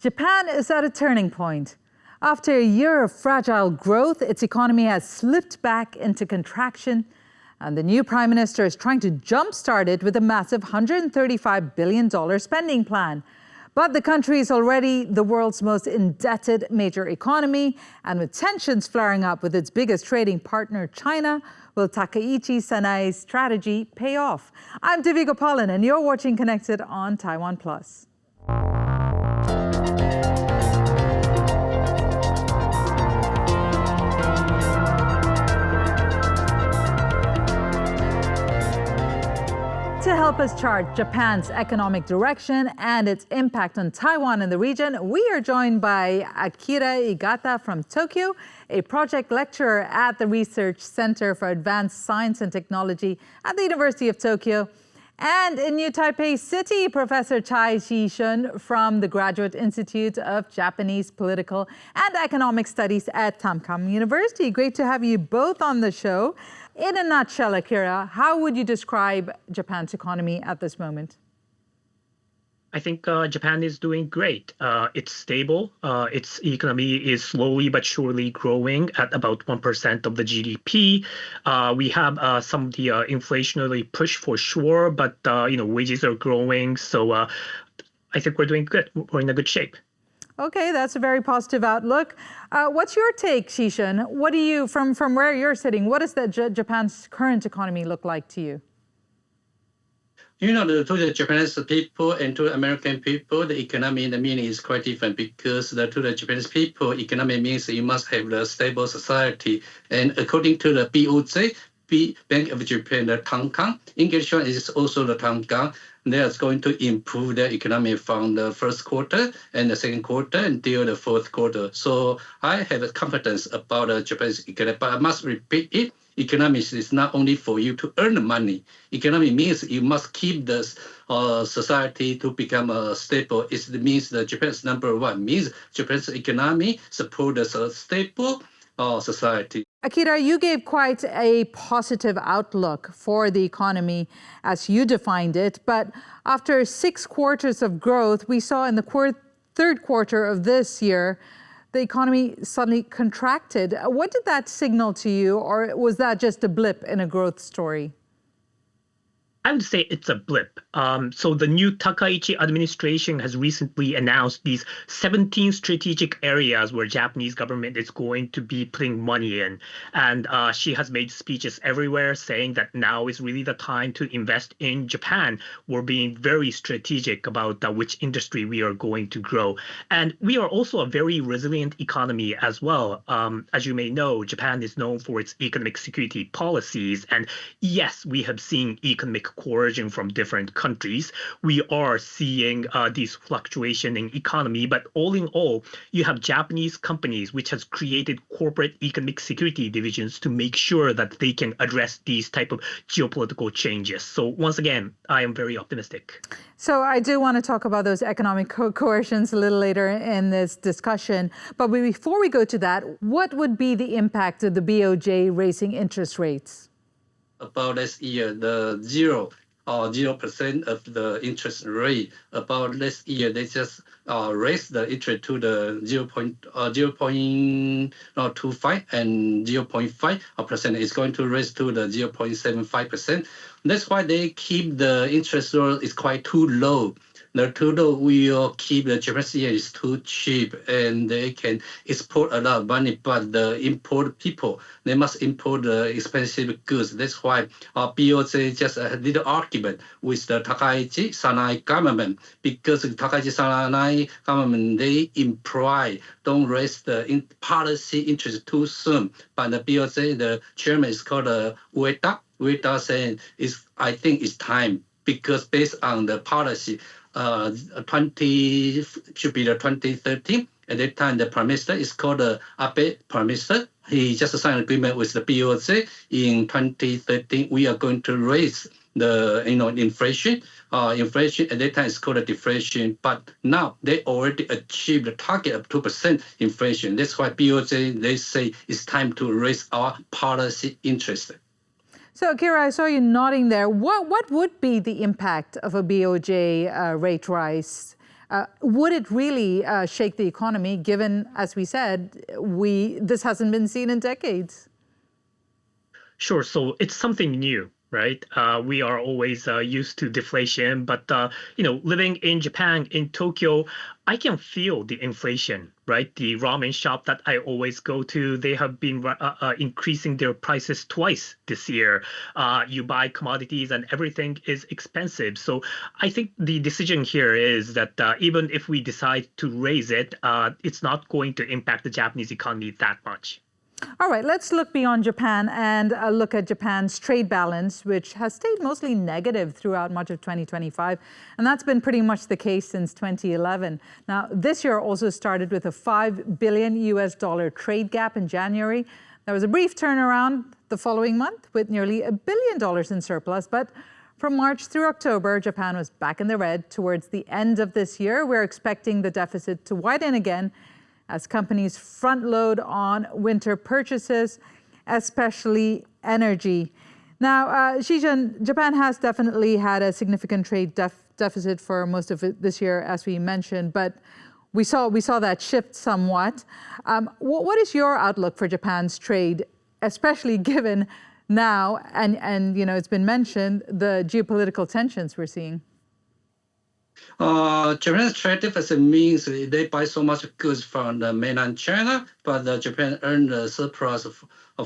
Japan is at a turning point. After a year of fragile growth, its economy has slipped back into contraction, and the new prime minister is trying to jumpstart it with a massive $135 billion spending plan. But the country is already the world's most indebted major economy, and with tensions flaring up with its biggest trading partner, China, will Takaichi Sanae's strategy pay off? I'm Divya Gopalan, and you're watching Connected on TaiwanPlus. To help us chart Japan's economic direction and its impact on Taiwan and the region, we are joined by Akira Igata from Tokyo, a project lecturer at the Research Center for Advanced Science and Technology at the University of Tokyo, and in New Taipei City, Professor Tsai Hsi-Hsun from the Graduate Institute of Japanese Political and Economic Studies at Tamkang University. Great to have you both on the show. In a nutshell, Akira, how would you describe Japan's economy at this moment? I think Japan is doing great. It's stable. Its economy is slowly but surely growing at about 1% of the GDP. We have some of the inflationary push for sure, but wages are growing. So I think we're doing good. We're in a good shape. Okay, that's a very positive outlook. What's your take, Hsi-Hsun? What do you, from where you're sitting, what does Japan's current economy look like to you? To the Japanese people and to American people, the economy, the meaning is quite different because to the Japanese people, economy means you must have a stable society. And according to the BOJ, Bank of Japan, the Tamkang, English one is also the Tamkang. They are going to improve their economy from the first quarter and the second quarter until the fourth quarter. So I have confidence about the Japanese economy, but I must repeat it. Economics is not only for you to earn money. Economy means you must keep the society to become stable. It means that Japan's number one means Japan's economy support a stable society. Akira, you gave quite a positive outlook for the economy as you defined it, but after 6 quarters of growth, we saw in the third quarter of this year, the economy suddenly contracted. What did that signal to you, or was that just a blip in a growth story? I would say it's a blip. So the new Takaichi administration has recently announced these 17 strategic areas where Japanese government is going to be putting money in. And she has made speeches everywhere saying that now is really the time to invest in Japan. We're being very strategic about which industry we are going to grow. And we are also a very resilient economy as well. As you may know, Japan is known for its economic security policies. And yes, we have seen economic coercion from different countries. We are seeing these fluctuation in economy, but all in all, you have Japanese companies which has created corporate economic security divisions to make sure that they can address these type of geopolitical changes. So once again, I am very optimistic. So I do want to talk about those economic coercions a little later in this discussion. But before we go to that, what would be the impact of the BOJ raising interest rates? About last year, the 0% of the interest rate. About last year, they just raised the interest to the 0.25 and 0.5%. It's going to raise to the 0.75%. That's why they keep the interest rate is quite too low. The too low will keep the Japanese yen is too cheap, and they can export a lot of money. But the import people, they must import the expensive goods. That's why BOJ just a little argument with the Takaichi Sanae government, because the Takaichi Sanae government, they imply don't raise the policy interest too soon. But the BOJ, the chairman is called Ueda. Ueda saying I think it's time, because based on the policy, should be the 2013. At that time, the Prime Minister is called Abe Prime Minister. He just signed an agreement with the BOJ in 2013. We are going to raise the inflation. Inflation at that time is called a deflation, but now they already achieved the target of 2% inflation. That's why BOJ, they say it's time to raise our policy interest. So, Akira, I saw you nodding there. What would be the impact of a BOJ rate rise? Would it really shake the economy, given, as we said, this hasn't been seen in decades? Sure. So it's something new, right? We are always used to deflation, but living in Japan, in Tokyo, I can feel the inflation, right? The ramen shop that I always go to, they have been increasing their prices twice this year. You buy commodities and everything is expensive. So I think the decision here is that even if we decide to raise it, it's not going to impact the Japanese economy that much. All right, let's look beyond Japan and look at Japan's trade balance, which has stayed mostly negative throughout much of 2025. And that's been pretty much the case since 2011. Now, this year also started with a $5 billion US trade gap in January. There was a brief turnaround the following month with nearly $1 billion in surplus. But from March through October, Japan was back in the red. Towards the end of this year, we're expecting the deficit to widen again as companies front load on winter purchases, especially energy. Now, Hsi-Hsun, Japan has definitely had a significant trade deficit for most of it this year, as we mentioned, but we saw that shift somewhat. What is your outlook for Japan's trade, especially given now, and it's been mentioned, the geopolitical tensions we're seeing? Japan's trade deficit means they buy so much goods from the mainland China, but Japan earned a surplus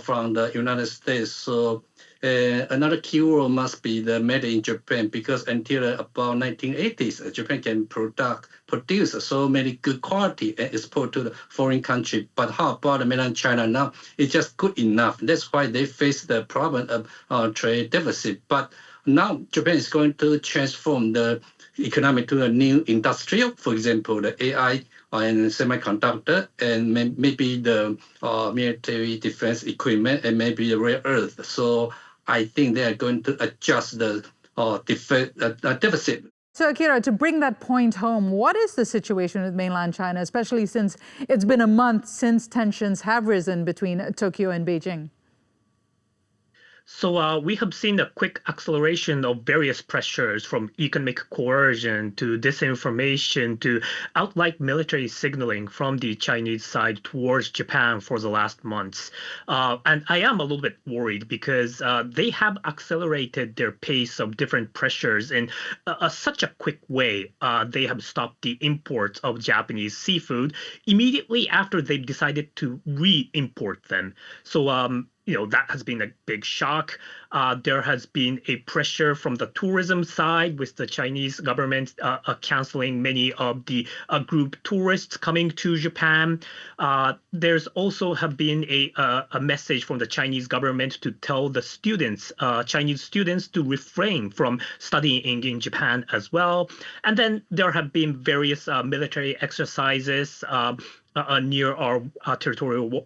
from the United States. So another keyword must be the made in Japan, because until about 1980s, Japan can produce so many good quality and export to the foreign country. But how about the mainland China now? It's just good enough. That's why they face the problem of trade deficit. But now Japan is going to transform the economy to a new industrial, for example, the AI and semiconductor, and maybe the military defense equipment, and maybe the rare earth. So I think they are going to adjust the deficit. So Akira, to bring that point home, what is the situation with mainland China, especially since it's been a month since tensions have risen between Tokyo and Beijing? So we have seen a quick acceleration of various pressures, from economic coercion to disinformation to outright military signaling from the Chinese side towards Japan for the last months. And I am a little bit worried because they have accelerated their pace of different pressures in such a quick way. They have stopped the imports of Japanese seafood immediately after they've decided to re-import them. So that has been a big shock. There has been a pressure from the tourism side, with the Chinese government canceling many of the group tourists coming to Japan. There's also have been a message from the Chinese government to tell the students, Chinese students, to refrain from studying in Japan as well. And then there have been various military exercises near our territorial,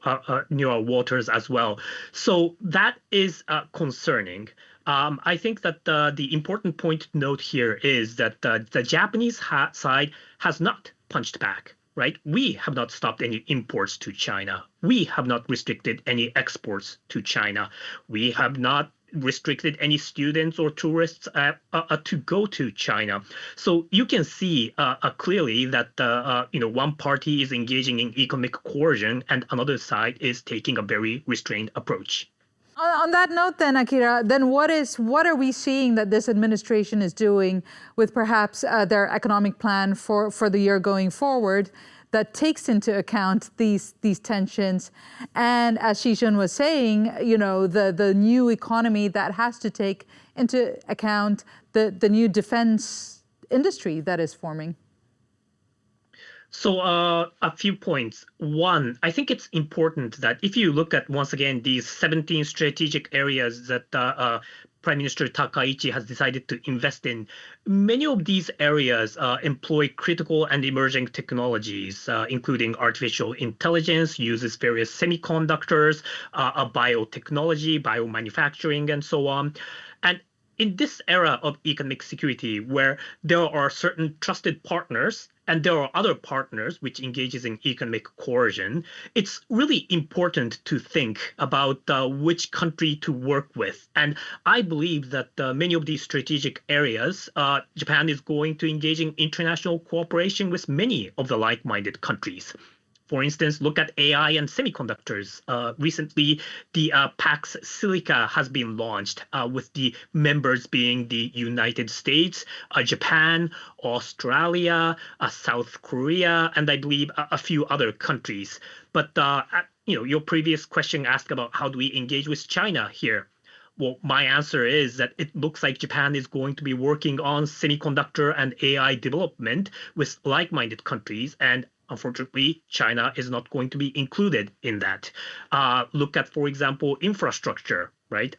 near our waters as well. So that is concerning. I think that the important point to note here is that the Japanese side has not punched back, right? We have not stopped any imports to China. We have not restricted any exports to China. We have not restricted any students or tourists to go to China. So you can see clearly that one party is engaging in economic coercion and another side is taking a very restrained approach. On that note then, Akira, then what are we seeing that this administration is doing with perhaps their economic plan for the year going forward that takes into account these tensions? And as Hsi-Hsun was saying, the new economy that has to take into account the new defense industry that is forming. So a few points. One, I think it's important that if you look at, once again, these 17 strategic areas that Prime Minister Takaichi has decided to invest in, many of these areas employ critical and emerging technologies, including artificial intelligence, uses various semiconductors, biotechnology, biomanufacturing, and so on. And in this era of economic security, where there are certain trusted partners and there are other partners which engages in economic coercion, it's really important to think about which country to work with. And I believe that many of these strategic areas, Japan is going to engage in international cooperation with many of the like-minded countries. For instance, look at AI and semiconductors. Recently, the Pax Silica has been launched, with the members being the United States, Japan, Australia, South Korea, and I believe a few other countries. But your previous question asked about how do we engage with China here. Well, my answer is that it looks like Japan is going to be working on semiconductor and AI development with like-minded countries, and unfortunately, China is not going to be included in that. Look at, for example, infrastructure, right?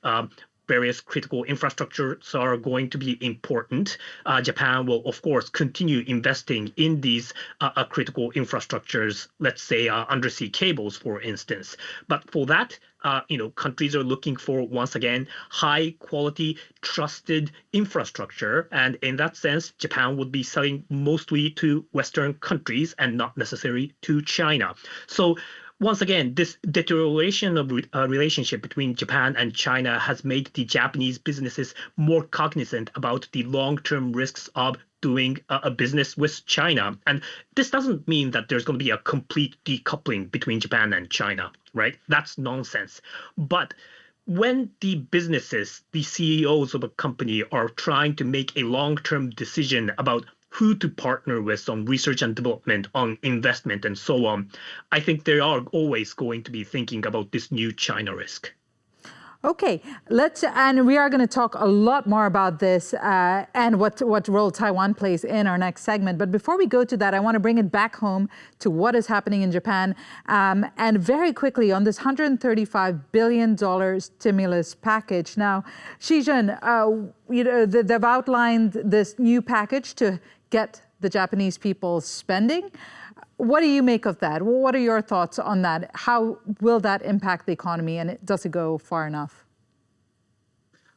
Various critical infrastructures are going to be important. Japan will, of course, continue investing in these critical infrastructures, let's say undersea cables, for instance. But for that, countries are looking for, once again, high quality, trusted infrastructure. And in that sense, Japan would be selling mostly to Western countries and not necessarily to China. So once again, this deterioration of relationship between Japan and China has made the Japanese businesses more cognizant about the long-term risks of doing a business with China. And this doesn't mean that there's going to be a complete decoupling between Japan and China, right? That's nonsense. But when the businesses, the CEOs of a company are trying to make a long-term decision about who to partner with on research and development, on investment, and so on, I think they are always going to be thinking about this new China risk. Okay, and we are going to talk a lot more about this and what role Taiwan plays in our next segment. But before we go to that, I want to bring it back home to what is happening in Japan. And very quickly on this $135 billion stimulus package. Now, Hsi-Hsun, they've outlined this new package to get the Japanese people spending. What do you make of that? What are your thoughts on that? How will that impact the economy, and does it go far enough?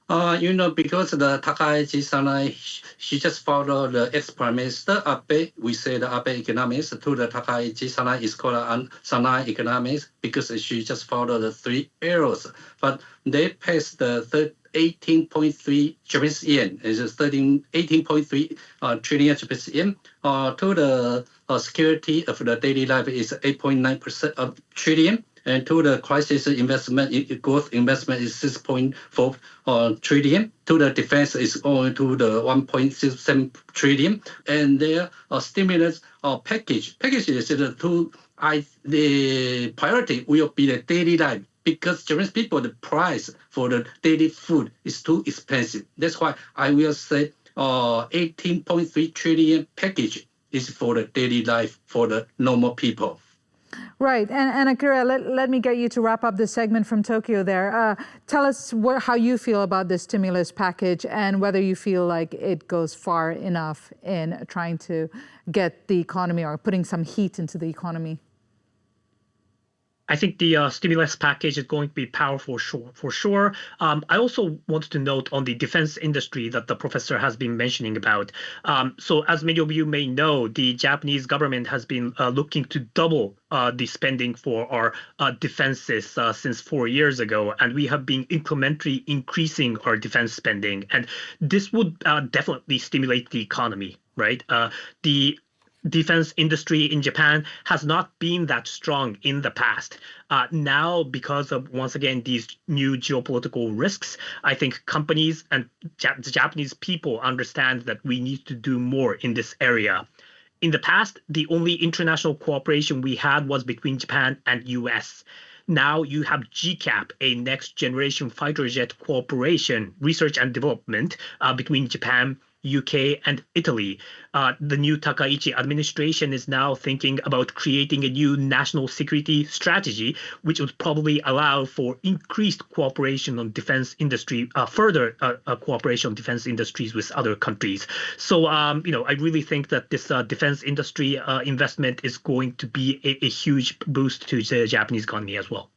Because the Takaichi Sanae, she just followed the ex-prime minister Abe. We say the Abe economics to the Takaichi Sanae is called Sanae economics because she just followed the three arrows. But they passed the 18.3 Japanese yen, is 18.3 trillion Japanese yen. To the security of the daily life is 8.9% of trillion. And to the crisis investment, growth investment is 6.4 trillion. To the defense is going to the 1.67 trillion. And their stimulus package is the priority will be the daily life. Because Japanese people, the price for the daily food is too expensive. That's why I will say 18.3 trillion package is for the daily life for the normal people. Right. And Akira, let me get you to wrap up this segment from Tokyo there. Tell us how you feel about this stimulus package and whether you feel like it goes far enough in trying to get the economy or putting some heat into the economy. I think the stimulus package is going to be powerful for sure. I also wanted to note on the defense industry that the professor has been mentioning about. So as many of you may know, the Japanese government has been looking to double the spending for our defenses since 4 years ago, and we have been incrementally increasing our defense spending. And this would definitely stimulate the economy, right? The defense industry in Japan has not been that strong in the past. Now, because of, once again, these new geopolitical risks, I think companies and the Japanese people understand that we need to do more in this area. In the past, the only international cooperation we had was between Japan and US. Now you have GCAP, a next generation fighter jet cooperation, research and development between Japan, UK, and Italy. The new Takaichi administration is now thinking about creating a new national security strategy, which would probably allow for increased cooperation on defense industry, further cooperation on defense industries with other countries. So, I really think that this defense industry investment is going to be a huge boost to the Japanese economy as well.